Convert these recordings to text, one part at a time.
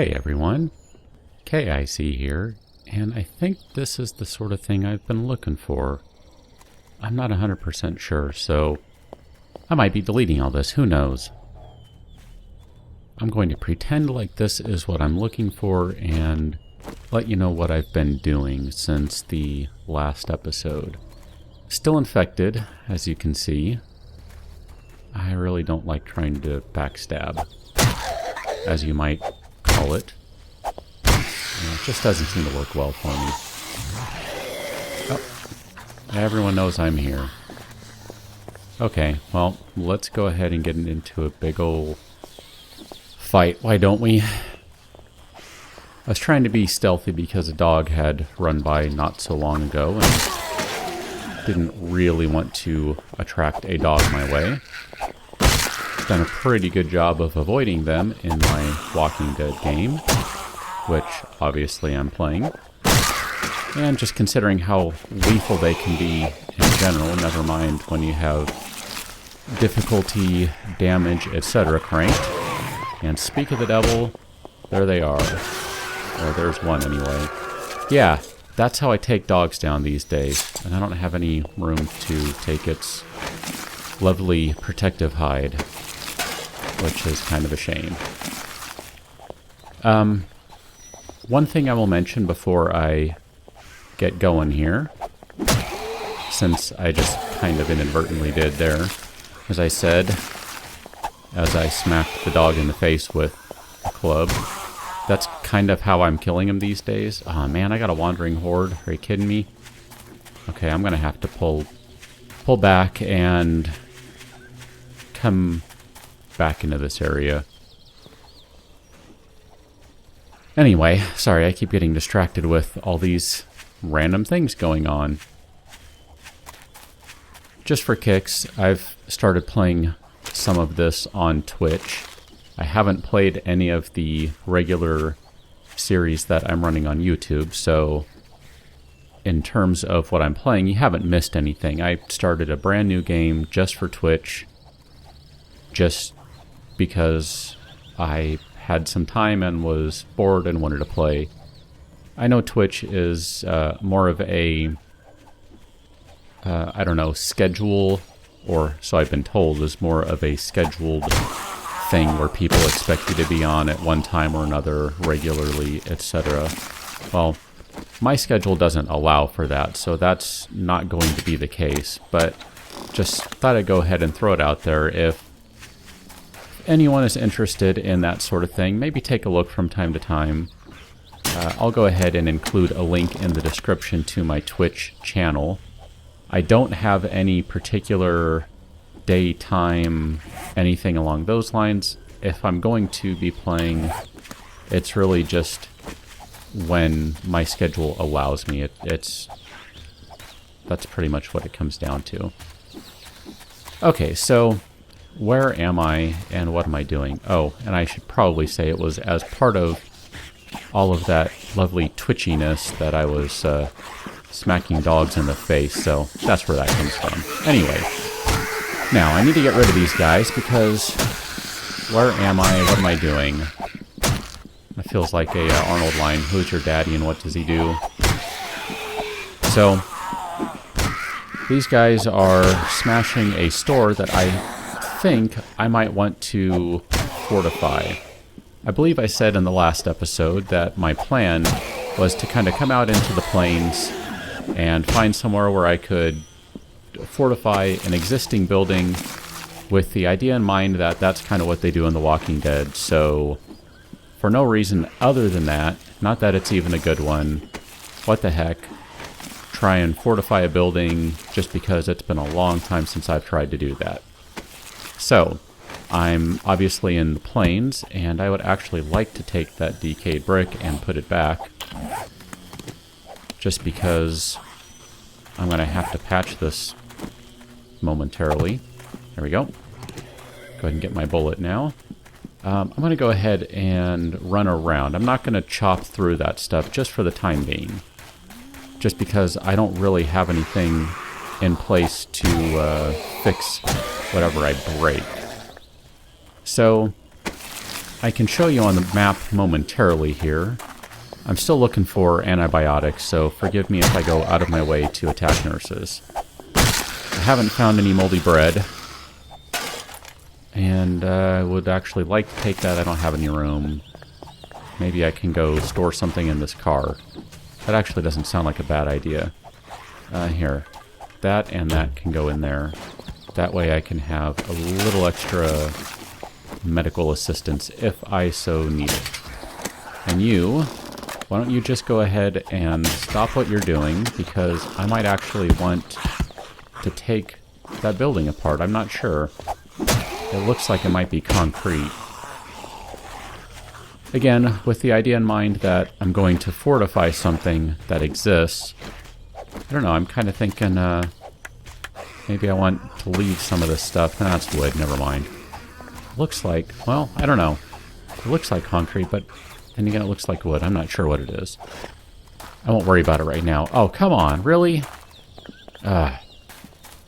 Hey everyone, KIC here, and I think this is the sort of thing I've been looking for. I'm not 100% sure, so I might be deleting all this, who knows. I'm going to pretend like this is what I'm looking for and let you know what I've been doing since the last episode. Still infected, as you can see. I really don't like trying to backstab, as you might call it. It just doesn't seem to work well for me. Oh, everyone knows I'm here. Okay, well, let's go ahead and get into a big ol' fight, why don't we? I was trying to be stealthy because a dog had run by not so long ago and didn't really want to attract a dog my way. Done a pretty good job of avoiding them in my Walking Dead game, which obviously I'm playing. And just considering how lethal they can be in general, never mind when you have difficulty, damage, etc. cranked. And speak of the devil, there they are. Or there's one anyway. Yeah, that's how I take dogs down these days. And I don't have any room to take its lovely protective hide, which is kind of a shame. One thing I will mention before I get going here, since I just kind of inadvertently did there, as I said, as I smacked the dog in the face with a club, that's kind of how I'm killing him these days. Aw, man, I got a wandering horde. Are you kidding me? Okay, I'm gonna have to pull back and come back into this area. Anyway, sorry, I keep getting distracted with all these random things going on. Just for kicks, I've started playing some of this on Twitch. I haven't played any of the regular series that I'm running on YouTube, so in terms of what I'm playing, you haven't missed anything. I started a brand new game just for Twitch, just because I had some time and was bored and wanted to play. I know Twitch is more of a, I don't know, schedule, or so I've been told, is more of a scheduled thing where people expect you to be on at one time or another regularly, etc. Well, my schedule doesn't allow for that, so that's not going to be the case, but just thought I'd go ahead and throw it out there. If anyone is interested in that sort of thing, maybe take a look from time to time. I'll go ahead and include a link in the description to my Twitch channel. I don't have any particular day, time, anything along those lines. If I'm going to be playing, it's really just when my schedule allows me. That's pretty much what it comes down to. Okay, so where am I and what am I doing? Oh, and I should probably say it was as part of all of that lovely twitchiness that I was smacking dogs in the face, so that's where that comes from. Anyway, now I need to get rid of these guys because where am I? What am I doing? It feels like a Arnold line. Who's your daddy and what does he do? So these guys are smashing a store that I think I might want to fortify. I believe I said in the last episode that my plan was to kind of come out into the plains and find somewhere where I could fortify an existing building with the idea in mind that that's kind of what they do in The Walking Dead. So for no reason other than that, not that it's even a good one, what the heck, try and fortify a building just because it's been a long time since I've tried to do that. So I'm obviously in the plains, and I would actually like to take that decayed brick and put it back, just because I'm going to have to patch this momentarily. There we go. Go ahead and get my bullet now. I'm going to go ahead and run around. I'm not going to chop through that stuff just for the time being, just because I don't really have anything in place to fix whatever I break. So I can show you on the map momentarily here. I'm still looking for antibiotics, so forgive me if I go out of my way to attack nurses. I haven't found any moldy bread. And I would actually like to take that. I don't have any room. Maybe I can go store something in this car. That actually doesn't sound like a bad idea. Here. That and that can go in there. That way I can have a little extra medical assistance if I so need it. And you, why don't you just go ahead and stop what you're doing, because I might actually want to take that building apart. I'm not sure. It looks like it might be concrete. Again, with the idea in mind that I'm going to fortify something that exists. I don't know, I'm kind of thinking maybe I want to leave some of this stuff. No, that's wood, never mind. Looks like, well, I don't know. It looks like concrete, but then again it looks like wood. I'm not sure what it is. I won't worry about it right now. Oh, come on, really?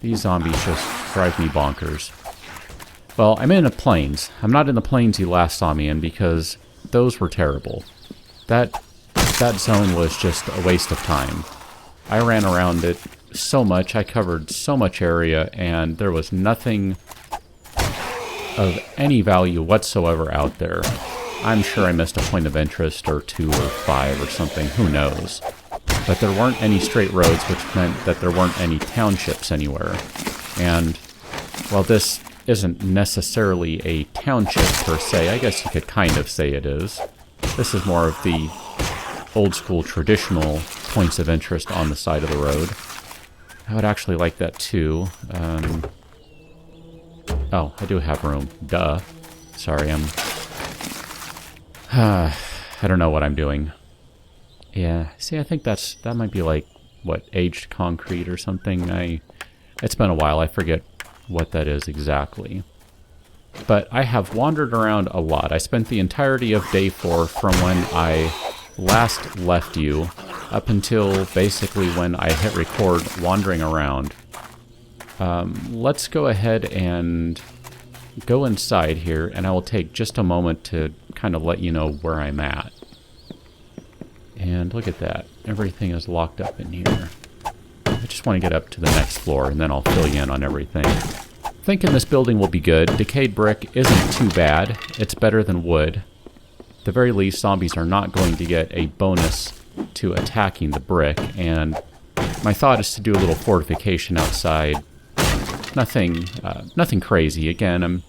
These zombies just drive me bonkers. Well, I'm in the plains. I'm not in the plains you last saw me in, because those were terrible. That zone was just a waste of time. I ran around it so much, I covered so much area, and there was nothing of any value whatsoever out there. I'm sure I missed a point of interest or 2 or 5 or something, who knows. But there weren't any straight roads, which meant that there weren't any townships anywhere. And, well, this isn't necessarily a township per se. I guess you could kind of say it is. This is more of the old school traditional points of interest on the side of the road. I would actually like that too. Oh, I do have room. Duh. Sorry, I don't know what I'm doing. Yeah, see, I think that might be like, what, aged concrete or something? It's been a while, I forget what that is exactly. But I have wandered around a lot. I spent the entirety of day 4 from when I last left you up until basically when I hit record wandering around. Let's go ahead and go inside here, and I will take just a moment to kind of let you know where I'm at. And look at that. Everything is locked up in here. I just want to get up to the next floor, and then I'll fill you in on everything. Thinking this building will be good. Decayed brick isn't too bad. It's better than wood. At the very least, zombies are not going to get a bonus to attacking the brick, and my thought is to do a little fortification outside. Nothing crazy. Again, I'm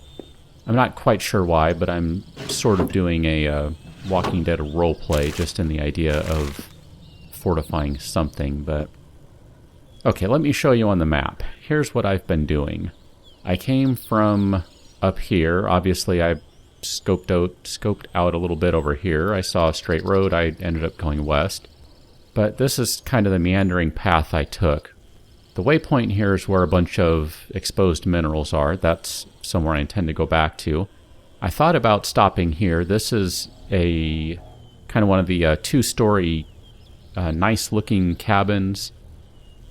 not quite sure why, but I'm sort of doing a Walking Dead roleplay just in the idea of fortifying something, but... Okay, let me show you on the map. Here's what I've been doing. I came from up here. Obviously, I scoped out a little bit over here. I saw a straight road. I ended up going west. But this is kind of the meandering path I took. The waypoint here is where a bunch of exposed minerals are. That's somewhere I intend to go back to. I thought about stopping here. This is a kind of one of the 2-story nice-looking cabins.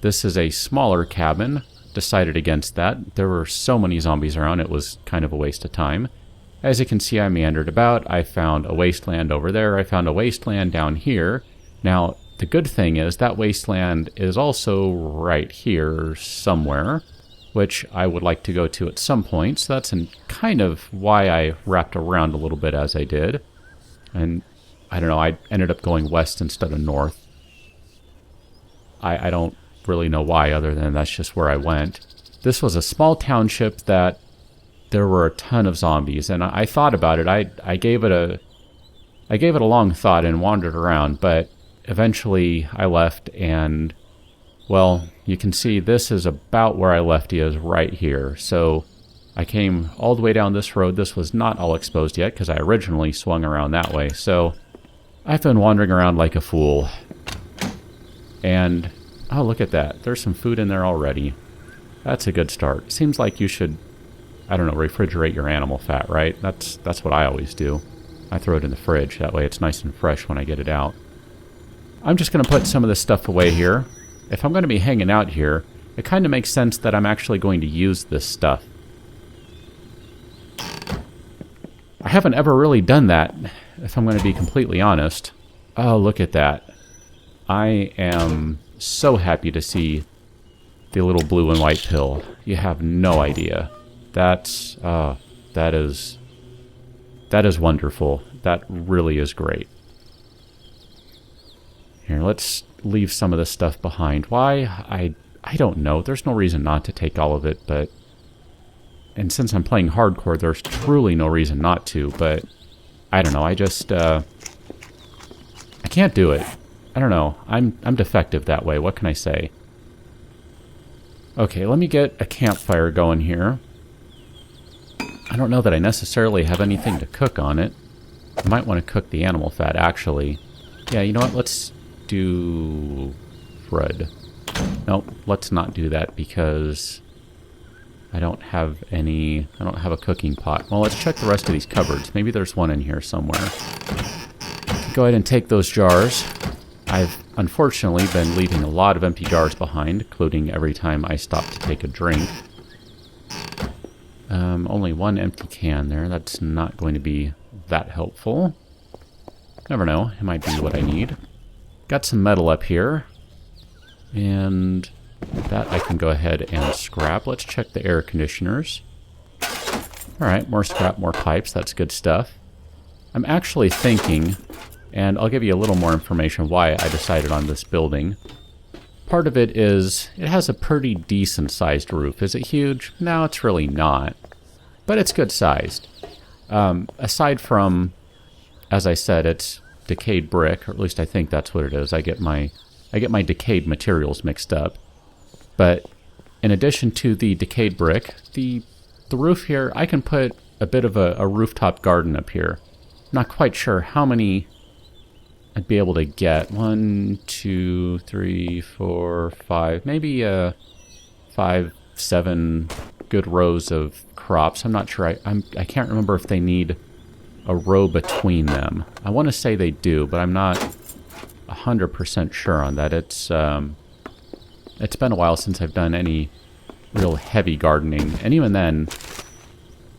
This is a smaller cabin. Decided against that. There were so many zombies around, it was kind of a waste of time. As you can see, I meandered about. I found a wasteland over there. I found a wasteland down here. Now, the good thing is that wasteland is also right here somewhere, which I would like to go to at some point. So that's kind of why I wrapped around a little bit as I did. And I don't know, I ended up going west instead of north. I don't really know why, other than that's just where I went. This was a small township that there were a ton of zombies, and I thought about it. I gave it a long thought and wandered around, but eventually I left, and well, you can see this is about where I left you, is right here. So I came all the way down this road. This was not all exposed yet because I originally swung around that way. So I've been wandering around like a fool. And oh, look at that. There's some food in there already. That's a good start. Seems like you should, I don't know, refrigerate your animal fat, right? That's what I always do. I throw it in the fridge. That way it's nice and fresh when I get it out. I'm just going to put some of this stuff away here. If I'm going to be hanging out here, it kind of makes sense that I'm actually going to use this stuff. I haven't ever really done that, if I'm going to be completely honest. Oh, look at that. I am so happy to see the little blue and white pill. You have no idea. That is wonderful. That really is great. Here, let's leave some of this stuff behind. Why? I don't know. There's no reason not to take all of it, but... And since I'm playing hardcore, there's truly no reason not to, but... I don't know, I just, I can't do it. I don't know. I'm defective that way. What can I say? Okay, let me get a campfire going here. I don't know that I necessarily have anything to cook on it. I might want to cook the animal fat, actually. Yeah, you know what? Let's do... Fred. Nope, let's not do that because I don't have a cooking pot. Well, let's check the rest of these cupboards. Maybe there's one in here somewhere. Go ahead and take those jars. I've unfortunately been leaving a lot of empty jars behind, including every time I stop to take a drink. Only one empty can there. That's not going to be that helpful. Never know. It might be what I need. Got some metal up here. And that I can go ahead and scrap. Let's check the air conditioners. Alright, more scrap, more pipes. That's good stuff. I'm actually thinking, and I'll give you a little more information why I decided on this building. Part of it is, it has a pretty decent sized roof. Is it huge? No, it's really not. But it's good sized. Aside from, as I said, it's decayed brick, or at least I think that's what it is. I get my decayed materials mixed up. But in addition to the decayed brick, the roof here, I can put a bit of a rooftop garden up here. Not quite sure how many I'd be able to get. 1, 2, 3, 4, 5, maybe 5, 7 good rows of crops. I'm not sure. I can't remember if they need a row between them. I want to say they do, but I'm not 100% sure on that. It's been a while since I've done any real heavy gardening, and even then,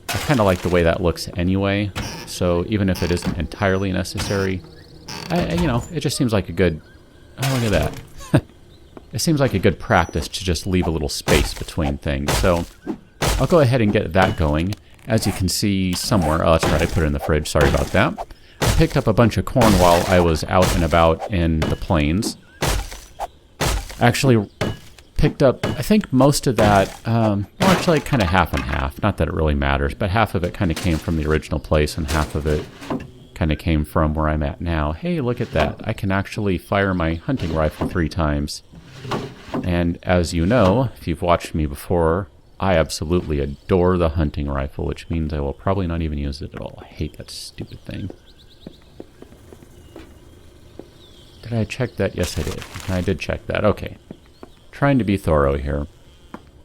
I kind of like the way that looks anyway. So even if it isn't entirely necessary, you know, it just seems like a good. Oh, look at that! It seems like a good practice to just leave a little space between things. So I'll go ahead and get that going. As you can see somewhere, oh, that's right, I put it in the fridge. Sorry about that. I picked up a bunch of corn while I was out and about in the plains. Actually picked up, I think most of that, well, actually kind of half and half. Not that it really matters, but half of it kind of came from the original place and half of it kind of came from where I'm at now. Hey, look at that. I can actually fire my hunting rifle 3 times. And as you know, if you've watched me before, I absolutely adore the hunting rifle, which means I will probably not even use it at all. I hate that stupid thing. Did I check that? Yes, I did. I did check that. Okay. Trying to be thorough here.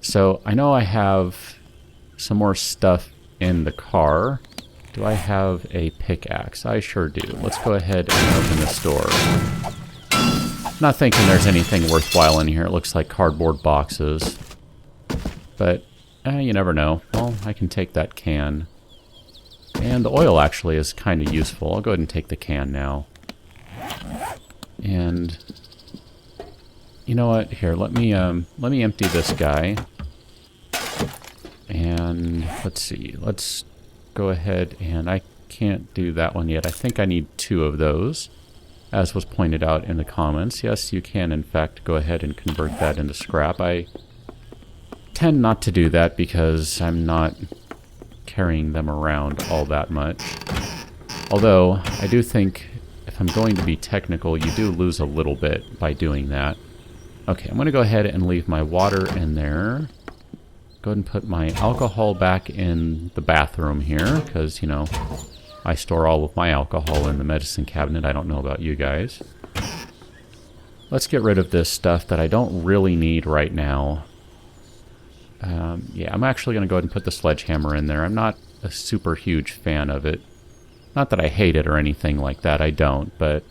So, I know I have some more stuff in the car. Do I have a pickaxe? I sure do. Let's go ahead and open this door. Not thinking there's anything worthwhile in here. It looks like cardboard boxes. But, you never know. Well, I can take that can. And the oil actually is kind of useful. I'll go ahead and take the can now. And you know what? Here, let me empty this guy. And let's see. Let's go ahead and I can't do that one yet. I think I need 2 of those, as was pointed out in the comments. Yes, you can in fact go ahead and convert that into scrap. I tend not to do that because I'm not carrying them around all that much. Although I do think, if I'm going to be technical, you do lose a little bit by doing that. Okay, I'm going to go ahead and leave my water in there. Go ahead and put my alcohol back in the bathroom here, because, you know, I store all of my alcohol in the medicine cabinet. I don't know about you guys. Let's get rid of this stuff that I don't really need right now. Yeah, I'm actually going to go ahead and put the sledgehammer in there. I'm not a super huge fan of it. Not that I hate it or anything like that, I don't, but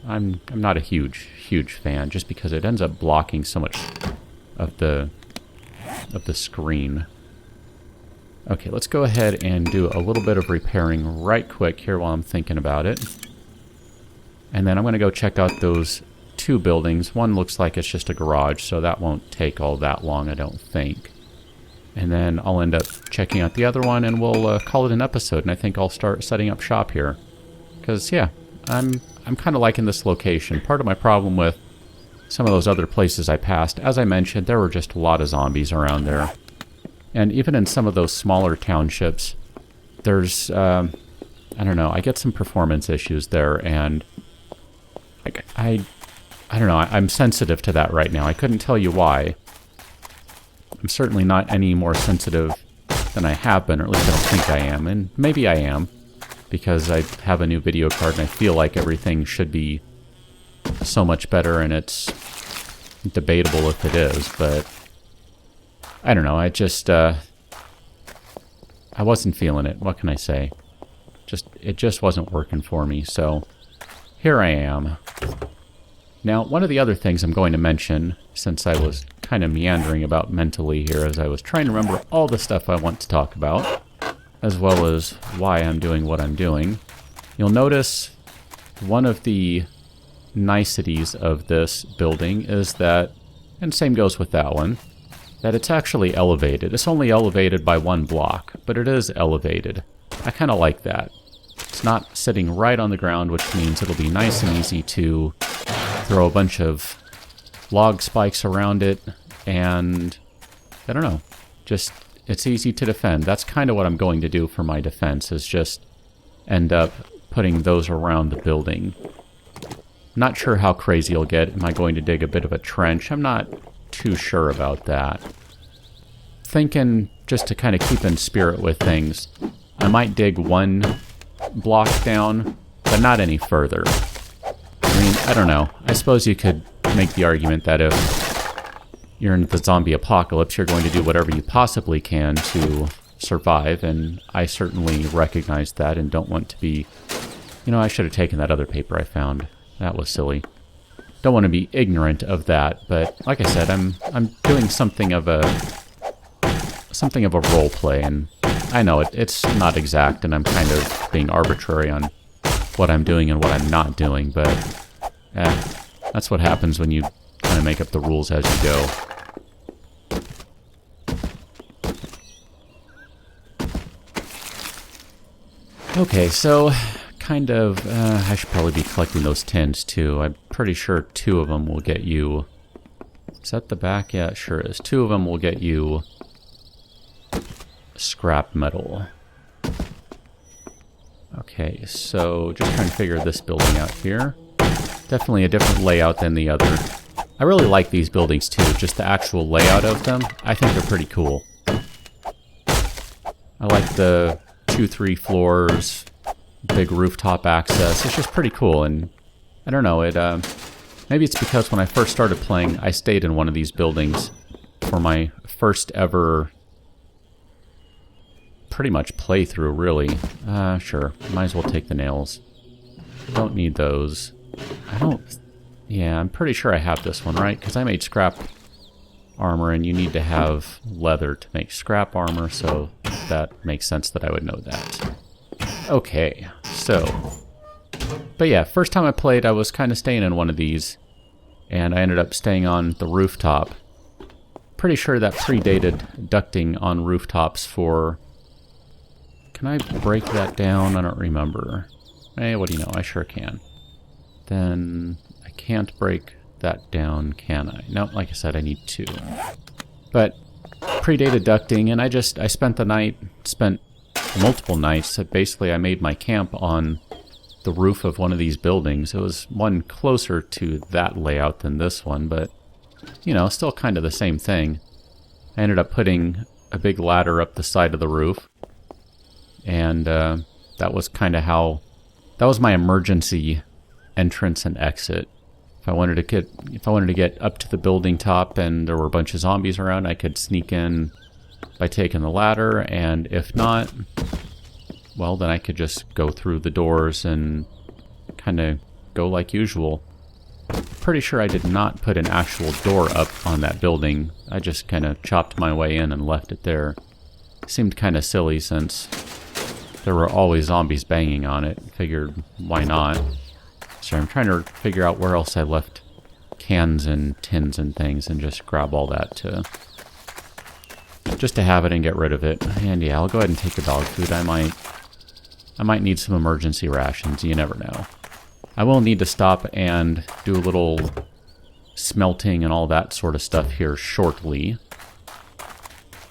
I'm not a huge fan, just because it ends up blocking so much of the screen. Okay, let's go ahead and do a little bit of repairing right quick here while I'm thinking about it. And then I'm going to go check out those 2 buildings. One looks like it's just a garage, so that won't take all that long, I don't think. And then I'll end up checking out the other one, and we'll call it an episode. And I think I'll start setting up shop here. Because, yeah, I'm kind of liking this location. Part of my problem with some of those other places I passed, as I mentioned, there were just a lot of zombies around there. And even in some of those smaller townships, there's, I don't know, I get some performance issues there, and I don't know, I'm sensitive to that right now. I couldn't tell you why. I'm certainly not any more sensitive than I have been, or at least I don't think I am, and maybe I am, because I have a new video card and I feel like everything should be so much better, and it's debatable if it is, but I don't know, I just, I wasn't feeling it. What can I say? It just wasn't working for me, so here I am. Now, one of the other things I'm going to mention, since I was kind of meandering about mentally here as I was trying to remember all the stuff I want to talk about, as well as why I'm doing what I'm doing, you'll notice one of the niceties of this building is that, and same goes with that one, that it's actually elevated. It's only elevated by 1 block, but it is elevated. I kind of like that. It's not sitting right on the ground, which means it'll be nice and easy to throw a bunch of log spikes around it, and I don't know, just it's easy to defend. That's kind of what I'm going to do for my defense, is just end up putting those around the building. Not sure how crazy I'll get. Am I going to dig a bit of a trench? I'm not too sure about that. Thinking, just to kind of keep in spirit with things, I might dig 1 block down, but not any further. I mean, I don't know. I suppose you could make the argument that if you're in the zombie apocalypse, you're going to do whatever you possibly can to survive, and I certainly recognize that and don't want to be... You know, I should have taken that other paper I found. That was silly. Don't want to be ignorant of that, but like I said, I'm doing something of a role play, and I know it's not exact, and I'm kind of being arbitrary on what I'm doing and what I'm not doing, but that's what happens when you kind of make up the rules as you go. Okay, so kind of, I should probably be collecting those tins too. I'm pretty sure 2 of them will get you... Is that the back? Yeah, it sure is. 2 of them will get you scrap metal. Okay, so just trying to figure this building out here. Definitely a different layout than the other. I really like these buildings too, just the actual layout of them. I think they're pretty cool. I like the 2-3 floors, big rooftop access. It's just pretty cool, and I don't know, maybe it's because when I first started playing, I stayed in one of these buildings for my first ever pretty much playthrough, really. Sure, might as well take the nails. Don't need those. Yeah, I'm pretty sure I have this one, right? Because I made scrap armor, and you need to have leather to make scrap armor, so that makes sense that I would know that. Okay, so... But yeah, first time I played, I was kind of staying in one of these, and I ended up staying on the rooftop. Pretty sure that predated ducting on rooftops for... Can I break that down? I don't remember. Hey, what do you know? I sure can. Then I can't break that down, can I? No, like I said, I need 2. But predated ducting, and I spent the night, multiple nights. Basically, I made my camp on the roof of one of these buildings. It was one closer to that layout than this one, but, you know, still kind of the same thing. I ended up putting a big ladder up the side of the roof, and that was kind of how... That was my emergency entrance and exit. If I wanted to get up to the building top and there were a bunch of zombies around, I could sneak in by taking the ladder, and if not, well, then I could just go through the doors and kind of go like usual. Pretty sure I did not put an actual door up on that building. I just kind of chopped my way in and left it there. Seemed kind of silly since there were always zombies banging on it. Figured, why not? So I'm trying to figure out where else I left cans and tins and things and just grab all that just to have it and get rid of it. And yeah, I'll go ahead and take the dog food. I might need some emergency rations. You never know. I will need to stop and do a little smelting and all that sort of stuff here shortly.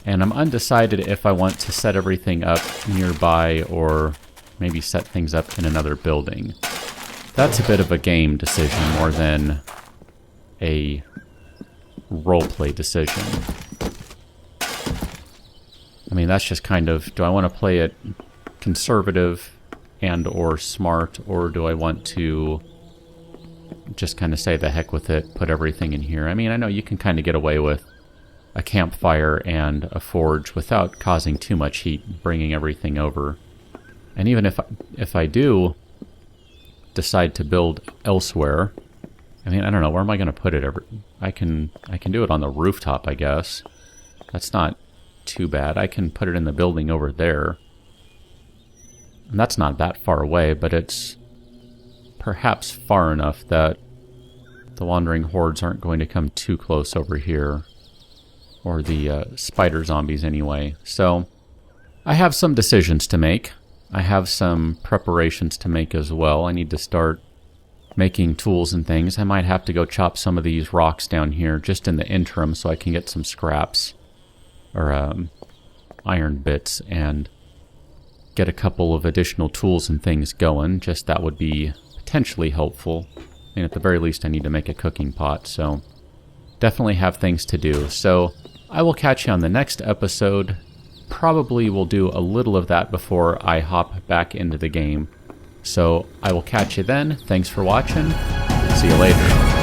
And I'm undecided if I want to set everything up nearby or maybe set things up in another building. That's a bit of a game decision more than a roleplay decision. I mean, that's just kind of, do I want to play it conservative and or smart, or do I want to just kind of say the heck with it, put everything in here? I mean, I know you can kind of get away with a campfire and a forge without causing too much heat, bringing everything over. And even if I do decide to build elsewhere, I mean, I don't know, where am I going to put it? I can do it on the rooftop, I guess. That's not too bad. I can put it in the building over there. And that's not that far away, but it's perhaps far enough that the wandering hordes aren't going to come too close over here. Or the spider zombies anyway. So I have some decisions to make. I have some preparations to make as well. I need to start making tools and things. I might have to go chop some of these rocks down here just in the interim so I can get some scraps or iron bits and get a couple of additional tools and things going. Just that would be potentially helpful. And at the very least I need to make a cooking pot, so definitely have things to do. So I will catch you on the next episode. Probably will do a little of that before I hop back into the game. So I will catch you then. Thanks for watching. See you later.